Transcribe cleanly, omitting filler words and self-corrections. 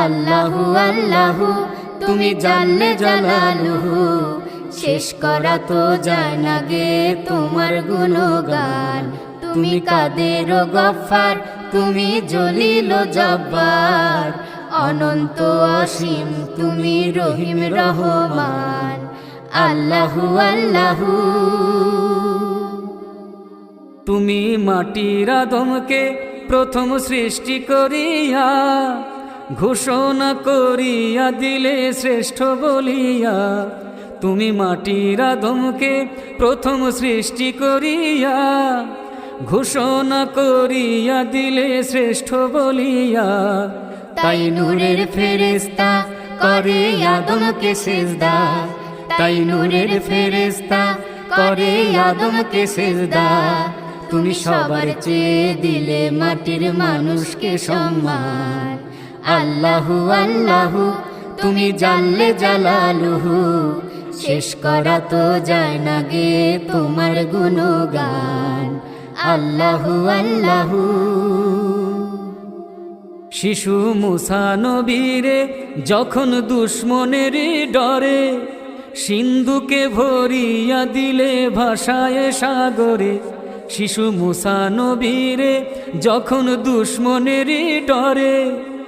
আল্লাহু আল্লাহু তুমি জাল্লে জালালুহু, শেষ করা তো যায় না গে তোমার গুণগান। তুমি কাদের ও গফফার, তুমি জলিল ও জব্বার, অনন্ত অসীম তুমি রহিম রহমান। আল্লাহু আল্লাহু তুমি মাটির আদমকে প্রথম সৃষ্টি করিয়া, ঘোষণা করিয়া দিলে শ্রেষ্ঠ বলিয়া। তুমি মাটির আদমকে প্রথম সৃষ্টি করিয়া, ঘোষণা করিয়া দিলে শ্রেষ্ঠ বলিয়া। তাই নূরের ফেরেশতা করে আদমকে সিজদা, তাই নূরের ফেরেশতা করে আদমকে সিজদা। তুমি সবার চেয়ে দিলে মাটির মানুষকে সম্মান। আল্লাহু আল্লাহু তুমি জাল্লে জালালুহু, শেষ করা তো যায় না গে তোমার গুণগান। আল্লাহু আল্লাহু শিশু মুসা নবীরে যখন দুশ্মনের ডরে, সিন্ধুকে ভরিয়া দিলে ভাষায় সাগরে। শিশু মুসা নবীরে যখন দুশ্মনের ডরে,